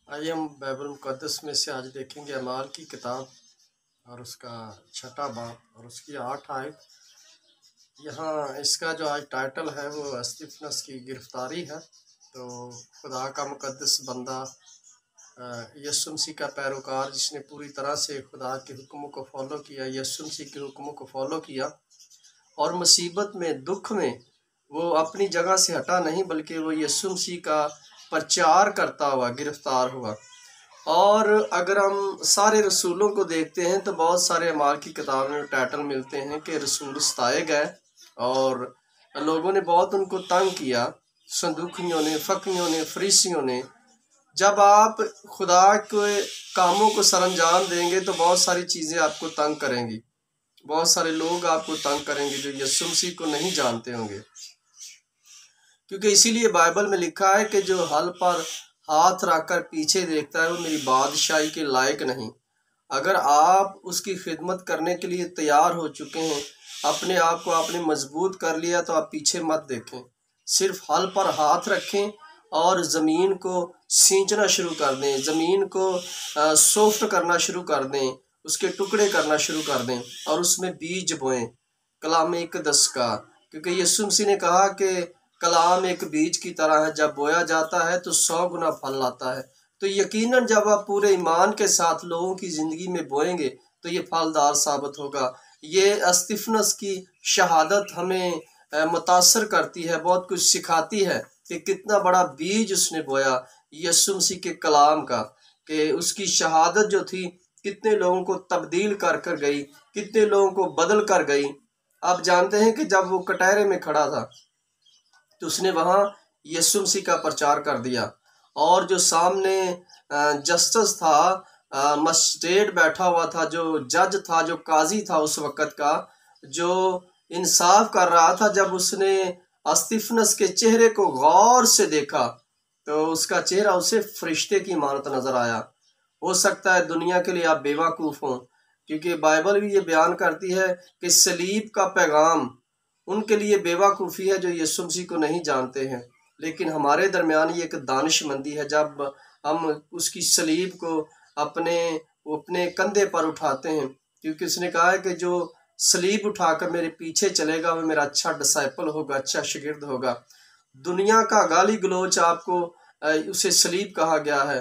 आइए हम बाइबल मुक़द्दस में से आज देखेंगे अमाल की किताब और उसका 6वां बाब और उसकी 8 आयत। यहाँ इसका जो आज टाइटल है वो स्तिफनस की गिरफ्तारी है। तो खुदा का मुक़द्दस बंदा यीशु मसीह का पैरोकार जिसने पूरी तरह से खुदा के हुक्मों को फॉलो किया, यीशु मसीह के हुक्मों को फॉलो किया और मुसीबत में, दुख में वो अपनी जगह से हटा नहीं बल्कि वो यीशु मसीह का प्रचार करता हुआ गिरफ्तार हुआ। और अगर हम सारे रसूलों को देखते हैं तो बहुत सारे अमाल की किताब में टाइटल मिलते हैं कि रसूल सताए गए और लोगों ने बहुत उनको तंग किया, सदूकियों ने, फकीयों ने, फरीसियों ने। जब आप खुदा के कामों को सरअंजाम देंगे तो बहुत सारी चीज़ें आपको तंग करेंगी, बहुत सारे लोग आपको तंग करेंगे जो यीशु मसीह को नहीं जानते होंगे। क्योंकि इसीलिए बाइबल में लिखा है कि जो हल पर हाथ रखकर पीछे देखता है वो मेरी बादशाही के लायक नहीं। अगर आप उसकी खिदमत करने के लिए तैयार हो चुके हैं, अपने आप को आपने मजबूत कर लिया, तो आप पीछे मत देखें, सिर्फ हल पर हाथ रखें और ज़मीन को सींचना शुरू कर दें, ज़मीन को सॉफ्ट करना शुरू कर दें, उसके टुकड़े करना शुरू कर दें और उसमें बीज बोएं कलाम इक़दस का। क्योंकि यीशु मसीह ने कहा कि कलाम एक बीज की तरह है, जब बोया जाता है तो 100 गुना फल लाता है। तो यकीनन जब आप पूरे ईमान के साथ लोगों की ज़िंदगी में बोएंगे तो ये फलदार साबित होगा। ये स्तिफनस की शहादत हमें मुतासर करती है, बहुत कुछ सिखाती है कि कितना बड़ा बीज उसने बोया यीशु मसीह के कलाम का, कि उसकी शहादत जो थी कितने लोगों को तब्दील कर कर गई, कितने लोगों को बदल कर गई। आप जानते हैं कि जब वो कटहरे में खड़ा था तो उसने वहाँ यीशु मसीह का प्रचार कर दिया और जो सामने जस्टिस था, मजिस्ट्रेट बैठा हुआ था, जो जज था, जो काजी था उस वक़्त का, जो इंसाफ कर रहा था, जब उसने स्तिफनस के चेहरे को गौर से देखा तो उसका चेहरा उसे फरिश्ते की मानत नज़र आया। हो सकता है दुनिया के लिए आप बेवकूफ़ हों, क्योंकि बाइबल भी ये बयान करती है कि सलीब का पैगाम उनके लिए बेवकूफ़ी है जो यीशु मसीह को नहीं जानते हैं। लेकिन हमारे दरमियान ये एक दानिशमंदी है जब हम उसकी सलीब को अपने अपने कंधे पर उठाते हैं, क्योंकि उसने कहा है कि जो सलीब उठाकर मेरे पीछे चलेगा वो मेरा अच्छा डिसाइपल होगा, अच्छा शागिर्द होगा। दुनिया का गाली गलौच आपको उसे सलीब कहा गया है।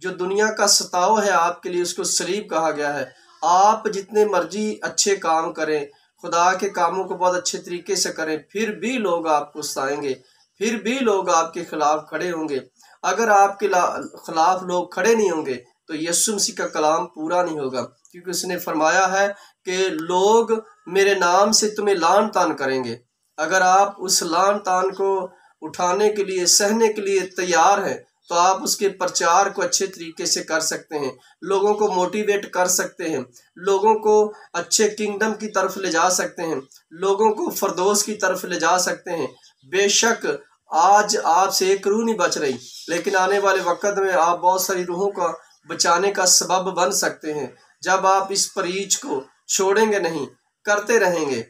जो दुनिया का सताव है आपके लिए उसको सलीब कहा गया है। आप जितने मर्जी अच्छे काम करें, खुदा के कामों को बहुत अच्छे तरीके से करें, फिर भी लोग आपको सताएंगे, फिर भी लोग आपके खिलाफ खड़े होंगे। अगर आपके खिलाफ लोग खड़े नहीं होंगे तो यीशु मसीह का कलाम पूरा नहीं होगा, क्योंकि उसने फरमाया है कि लोग मेरे नाम से तुम्हें लान तान करेंगे। अगर आप उस लान तान को उठाने के लिए, सहने के लिए तैयार हैं तो आप उसके प्रचार को अच्छे तरीके से कर सकते हैं, लोगों को मोटिवेट कर सकते हैं, लोगों को अच्छे किंगडम की तरफ ले जा सकते हैं, लोगों को फरदौस की तरफ ले जा सकते हैं। बेशक आज आपसे एक रूह नहीं बच रही, लेकिन आने वाले वक्त में आप बहुत सारी रूहों का बचाने का सबब बन सकते हैं जब आप इस परीच को छोड़ेंगे नहीं, करते रहेंगे।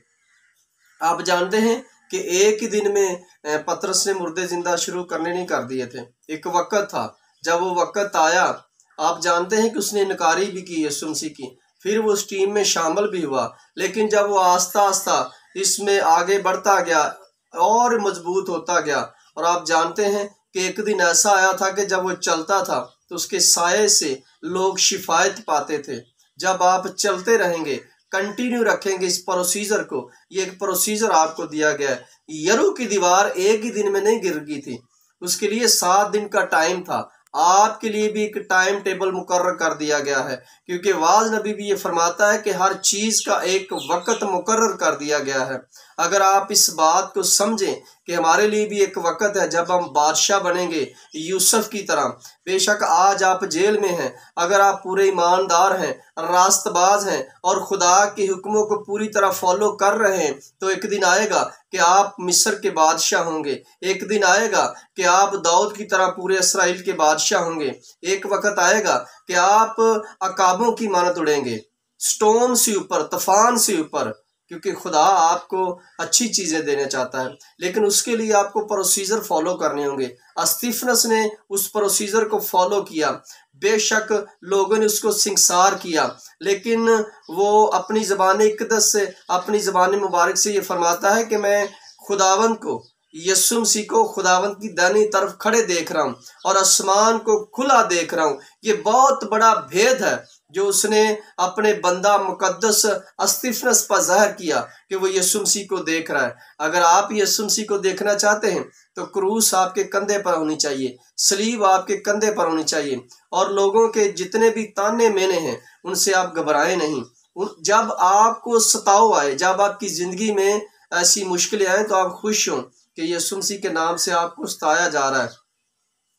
आप जानते हैं कि एक ही दिन में पतरस ने मुर्दे जिंदा शुरू करने नहीं कर दिए थे। एक वक्त था, जब वो वक्त आया, आप जानते हैं कि उसने इनकारी भी की यीशु मसीह की, फिर वो उस टीम में शामिल भी हुआ। लेकिन जब वो आस्ता आस्ता इसमें आगे बढ़ता गया और मजबूत होता गया, और आप जानते हैं कि एक दिन ऐसा आया था कि जब वो चलता था तो उसके साये से लोग शिफायत पाते थे। जब आप चलते रहेंगे, कंटिन्यू रखेंगे इस प्रोसीजर को, ये एक प्रोसीजर आपको दिया गया है। यरू की दीवार एक ही दिन में नहीं गिर गई थी, उसके लिए 7 दिन का टाइम था। आपके लिए भी एक टाइम टेबल मुकर्रर कर दिया गया है, क्योंकि वाज नबी भी ये फरमाता है कि हर चीज़ का एक वक़्त मुकर्रर कर दिया गया है। अगर आप इस बात को समझें कि हमारे लिए भी एक वक़्त है जब हम बादशाह बनेंगे यूसुफ की तरह। बेशक आज आप जेल में हैं, अगर आप पूरे ईमानदार हैं, रास्तबाज हैं और खुदा के हुक्मों को पूरी तरह फॉलो कर रहे हैं, तो एक दिन आएगा कि आप मिस्र के बादशाह होंगे। एक दिन आएगा कि आप दाऊद की तरह पूरे इसराइल के बादशाह होंगे। एक वक्त आएगा कि आप अकाबों की मानत उड़ेंगे, स्टॉर्म से ऊपर, तूफान से ऊपर। क्योंकि खुदा आपको अच्छी चीज़ें देना चाहता है, लेकिन उसके लिए आपको प्रोसीजर फॉलो करने होंगे। स्तिफनस ने उस प्रोसीजर को फॉलो किया। बेशक लोगों ने उसको सिंगसार किया, लेकिन वो अपनी ज़बान इक़दस से, अपनी ज़बान मुबारक से ये फरमाता है कि मैं खुदावंद को, यीशु मसीह को खुदावंद की दाहिनी तरफ खड़े देख रहा हूँ और आसमान को खुला देख रहा हूँ। ये बहुत बड़ा भेद है जो उसने अपने बंदा मुकद्दस स्तिफनस पर ज़ाहिर किया कि वो यीशु मसीह को देख रहा है। अगर आप यीशु मसीह को देखना चाहते हैं तो क्रूस आपके कंधे पर होनी चाहिए, सलीब आपके कंधे पर होनी चाहिए, और लोगों के जितने भी ताने मेने हैं उनसे आप घबराएं नहीं। जब आपको सताव आए, जब आपकी ज़िंदगी में ऐसी मुश्किलें आए, तो आप खुश हों कि यीशु मसीह के नाम से आपको सताया जा रहा है।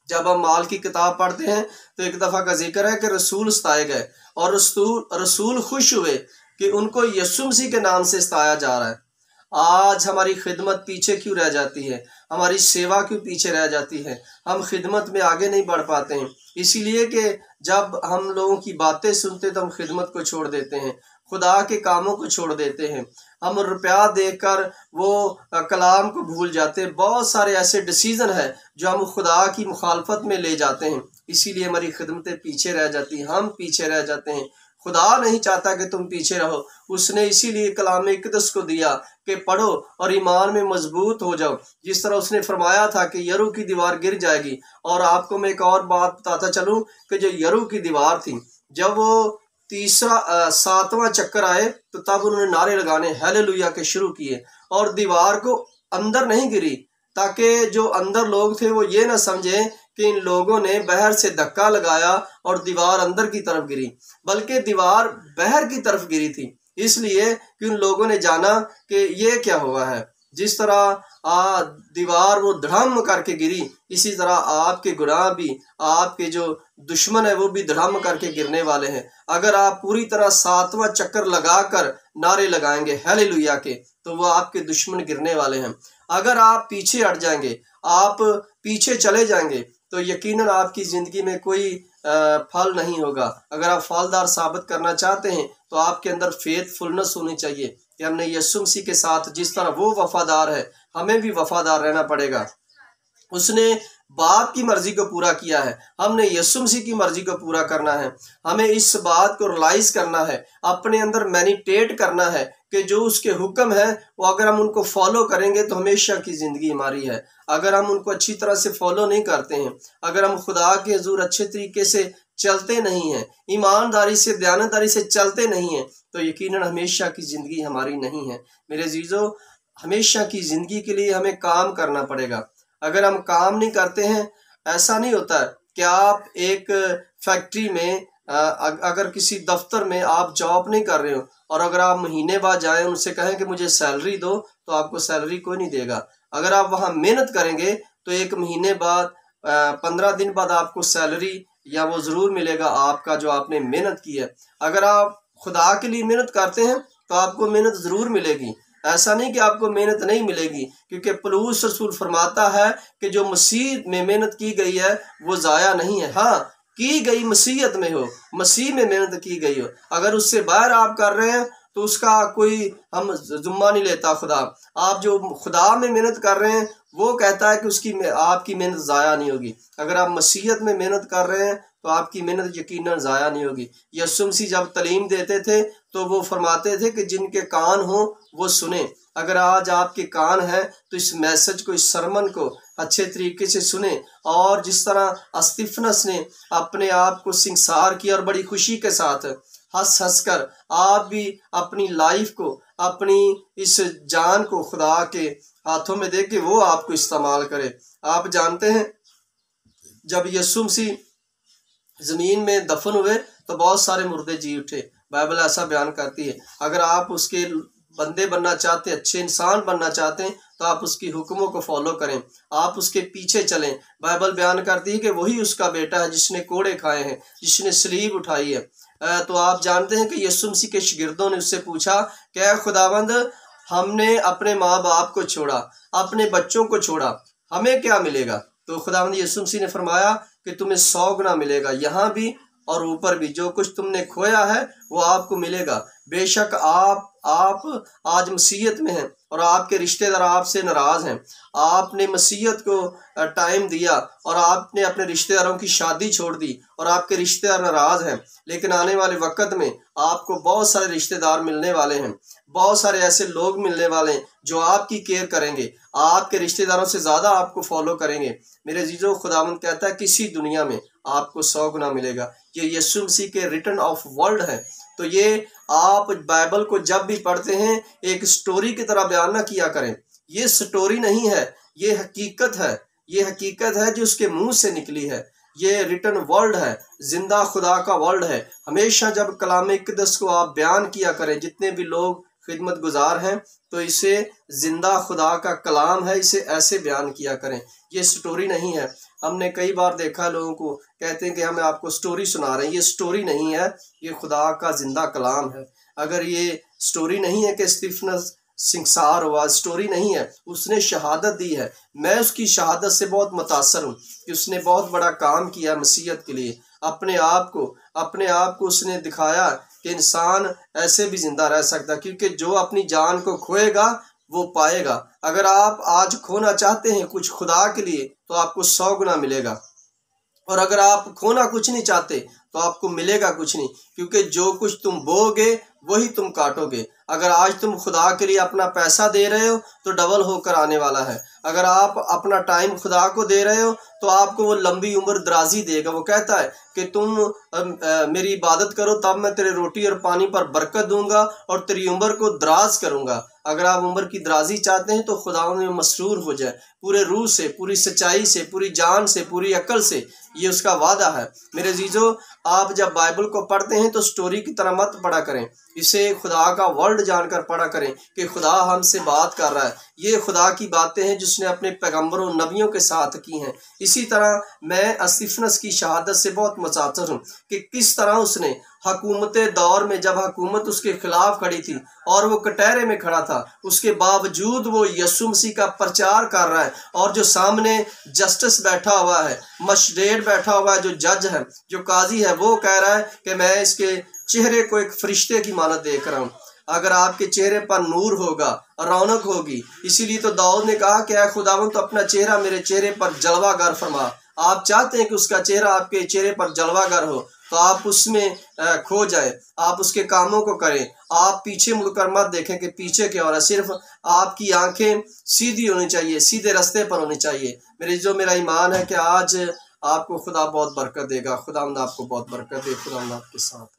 जब हम माल की किताब पढ़ते हैं तो एक दफ़ा का जिक्र है कि रसूल सताए गए और रसूल खुश हुए कि उनको यीशु मसीह के नाम से सताया जा रहा है। आज हमारी खिदमत पीछे क्यों रह जाती है? हमारी सेवा क्यों पीछे रह जाती है? हम खिदमत में आगे नहीं बढ़ पाते हैं, इसीलिए कि जब हम लोगों की बातें सुनते तो हम खिदमत को छोड़ देते हैं, खुदा के कामों को छोड़ देते हैं, हम रुपया देकर वो कलाम को भूल जाते हैं। बहुत सारे ऐसे डिसीज़न है जो हम खुदा की मुखालफत में ले जाते हैं, इसीलिए हमारी खिदमतें पीछे रह जाती हैं, हम पीछे रह जाते हैं। खुदा नहीं चाहता कि तुम पीछे रहो। उसने इसीलिए कलाम इक़दस को दिया कि पढ़ो और ईमान में मजबूत हो जाओ। जिस तरह उसने फरमाया था कि यरू की दीवार गिर जाएगी। और आपको मैं एक और बात बताता चलूँ कि जो यरू की दीवार थी, जब वो सातवां चक्कर आए तो तब उन्होंने नारे लगाने हालेलुया के शुरू किए, और दीवार को अंदर नहीं गिरी, ताकि जो अंदर लोग थे वो ये ना समझे कि इन लोगों ने बाहर से धक्का लगाया और दीवार अंदर की तरफ गिरी, बल्कि दीवार बाहर की तरफ गिरी थी, इसलिए कि उन लोगों ने जाना कि ये क्या हुआ है। जिस तरह दीवार वो धड़म करके गिरी, इसी तरह आपके गुनाह भी, आपके जो दुश्मन है वो भी धड़म करके गिरने वाले हैं। अगर आप पूरी तरह सातवां चक्कर लगाकर नारे लगाएंगे हालेलुया के, तो वो आपके दुश्मन गिरने वाले हैं। अगर आप पीछे हट जाएंगे, आप पीछे चले जाएंगे, तो यकीनन आपकी ज़िंदगी में कोई फल नहीं होगा। अगर आप फलदार साबित करना चाहते हैं तो आपके अंदर फेथफुलनेस होनी चाहिए कि हमने यीशु मसीह के साथ जिस तरह वो वफादार है, हमें भी वफादार रहना पड़ेगा। उसने बाप की मर्जी को पूरा किया है, हमने यीशु मसीह की मर्जी को पूरा करना है। हमें इस बात को रियलाइज करना है, अपने अंदर मैनिटेट करना है कि जो उसके हुक्म है वो अगर हम उनको फॉलो करेंगे तो हमेशा की ज़िंदगी हमारी है। अगर हम उनको अच्छी तरह से फॉलो नहीं करते हैं, अगर हम खुदा के हुजूर अच्छे तरीके से चलते नहीं हैं, ईमानदारी से, दयानतदारी से चलते नहीं हैं, तो यकीनन हमेशा की ज़िंदगी हमारी नहीं है। मेरे अजीज़ों, हमेशा की ज़िंदगी के लिए हमें काम करना पड़ेगा। अगर हम काम नहीं करते हैं, ऐसा नहीं होता कि आप एक फैक्ट्री में अगर किसी दफ्तर में आप जॉब नहीं कर रहे हो और अगर आप महीने बाद जाएं उनसे कहें कि मुझे सैलरी दो, तो आपको सैलरी कोई नहीं देगा। अगर आप वहाँ मेहनत करेंगे तो एक महीने बाद 15 दिन बाद आपको सैलरी या वो ज़रूर मिलेगा आपका जो आपने मेहनत की है। अगर आप खुदा के लिए मेहनत करते हैं तो आपको मेहनत ज़रूर मिलेगी, ऐसा नहीं कि आपको मेहनत नहीं मिलेगी, क्योंकि पौलुस रसूल फरमाता है कि जो मसीह में मेहनत की गई है वो ज़ाया नहीं है। हाँ, की गई मसीहत में हो, मसीह में मेहनत की गई हो, अगर उससे बाहर आप कर रहे हैं तो उसका कोई हम जुम्मा नहीं लेता खुदा। आप जो खुदा में मेहनत कर रहे हैं वो कहता है कि उसकी आपकी मेहनत ज़ाया नहीं होगी। अगर आप मसीहत में मेहनत कर रहे हैं तो आपकी मेहनत यकीनन ज़ाया नहीं होगी। यीशु मसीह जब तालीम देते थे तो वो फरमाते थे कि जिनके कान हो वो सुने। अगर आज आपके कान हैं तो इस मैसेज को, इस सरमन को अच्छे तरीके से सुने, और जिस तरह स्तिफनस ने अपने आप को सिंगसार किया और बड़ी खुशी के साथ हंस हंस कर आप भी अपनी लाइफ को, अपनी इस जान को खुदा के हाथों में दे के वो आपको इस्तेमाल करे। आप जानते हैं जब यीशु मसीह ज़मीन में दफन हुए तो बहुत सारे मुर्दे जी उठे। बाइबल ऐसा बयान करती है। अगर आप उसके बंदे बनना चाहते हैं, अच्छे इंसान बनना चाहते हैं, तो आप उसकी हुक्मों को फॉलो करें, आप उसके पीछे चलें। बाइबल बयान करती है कि वही उसका बेटा है जिसने कोड़े खाए हैं, जिसने सलीब उठाई है। तो आप जानते हैं कि यीशु मसीह के शागिर्दों ने उससे पूछा, क्या खुदावंद, हमने अपने माँ बाप को छोड़ा, अपने बच्चों को छोड़ा, हमें क्या मिलेगा? तो खुदावंद यीशु मसीह ने फरमाया कि तुम्हें 100 गुना मिलेगा, यहाँ भी और ऊपर भी। जो कुछ तुमने खोया है वो आपको मिलेगा। बेशक आप आज मसीहत में हैं और आपके रिश्तेदार आपसे नाराज हैं। आपने मसीहत को टाइम दिया और आपने अपने रिश्तेदारों की शादी छोड़ दी और आपके रिश्तेदार नाराज हैं। लेकिन आने वाले वक्त में आपको बहुत सारे रिश्तेदार मिलने वाले हैं, बहुत सारे ऐसे लोग मिलने वाले हैं जो आपकी केयर करेंगे, आपके रिश्तेदारों से ज़्यादा आपको फॉलो करेंगे। मेरे जीजो, खुदावंद कहता है किसी दुनिया में आपको 100 गुना मिलेगा। ये यीशु मसीह के रिटर्न ऑफ वर्ड है। तो ये आप बाइबल को जब भी पढ़ते हैं एक स्टोरी की तरह बयान ना किया करें। ये स्टोरी नहीं है, ये हकीकत है। ये हकीकत है जो उसके मुंह से निकली है। ये रिटर्न वर्ल्ड है, जिंदा खुदा का वर्ल्ड है। हमेशा जब कलाम इक़दस को आप बयान किया करें, जितने भी लोग खिदमत गुजार हैं, तो इसे जिंदा खुदा का कलाम है, इसे ऐसे बयान किया करें। ये स्टोरी नहीं है। हमने कई बार देखा लोगों को कहते हैं कि हम आपको स्टोरी सुना रहे हैं। ये स्टोरी नहीं है, ये खुदा का जिंदा कलाम है। अगर ये स्टोरी नहीं है कि स्टीफनस सिंगसार हुआ, स्टोरी नहीं है, उसने शहादत दी है। मैं उसकी शहादत से बहुत मुतासर हूँ कि उसने बहुत बड़ा काम किया मसीहत के लिए। अपने आप को उसने दिखाया कि इंसान ऐसे भी जिंदा रह सकता, क्योंकि जो अपनी जान को खोएगा वो पाएगा। अगर आप आज खोना चाहते हैं कुछ खुदा के लिए तो आपको 100 गुना मिलेगा, और अगर आप खोना कुछ नहीं चाहते तो आपको मिलेगा कुछ नहीं, क्योंकि जो कुछ तुम बोओगे वही तुम काटोगे। अगर आज तुम खुदा के लिए अपना पैसा दे रहे हो तो डबल होकर आने वाला है। अगर आप अपना टाइम खुदा को दे रहे हो तो आपको वो लंबी उम्र दराजी देगा। वो कहता है कि तुम मेरी इबादत करो, तब मैं तेरे रोटी और पानी पर बरकत दूंगा और तेरी उम्र को दराज करूंगा। अगर आप उम्र की दराजी चाहते हैं तो खुदा में मसरूर हो जाए, पूरे रूह से, पूरी सच्चाई से, पूरी जान से, पूरी अकल से। ये उसका वादा है। मेरे जीजो, आप जब बाइबल को पढ़ते हैं तो स्टोरी की तरह मत पढ़ा करें, इसे खुदा का वर्ड जानकर पढ़ा करें कि खुदा हमसे बात कर रहा है। ये खुदा की बातें हैं जिसने अपने पैगंबरों नबियों के साथ की हैं। इसी तरह मैं स्टीफनस की शहादत से बहुत मुतासर हूँ कि किस तरह उसने हुकूमत दौर में, जब हुकूमत उसके खिलाफ खड़ी थी और वो कटहरे में खड़ा था, उसके बावजूद वो यीशु मसीह का प्रचार कर रहा है। और जो सामने जस्टिस बैठा हुआ है, मजिस्ट्रेट बैठा हुआ है, जो जज है, जो काजी है, वो कह रहा है कि मैं इसके चेहरे को एक फरिश्ते की मानत देख रहा हूँ। अगर आपके चेहरे पर नूर होगा, रौनक होगी। इसीलिए तो दाऊद ने कहा कि ऐ खुदावंद, तो अपना चेहरा मेरे चेहरे पर जलवागर फरमा। आप चाहते हैं कि उसका चेहरा आपके चेहरे पर जलवागर हो, तो आप उसमें खो जाए, आप उसके कामों को करें। आप पीछे मुड़कर मत देखें कि पीछे क्या हो रहा है। सिर्फ आपकी आंखें सीधी होनी चाहिए, सीधे रास्ते पर होनी चाहिए। मेरा ईमान है कि आज आपको खुदा बहुत बरकत देगा। खुदावंद आपको बहुत बरकत दे। खुदावंद आपके साथ।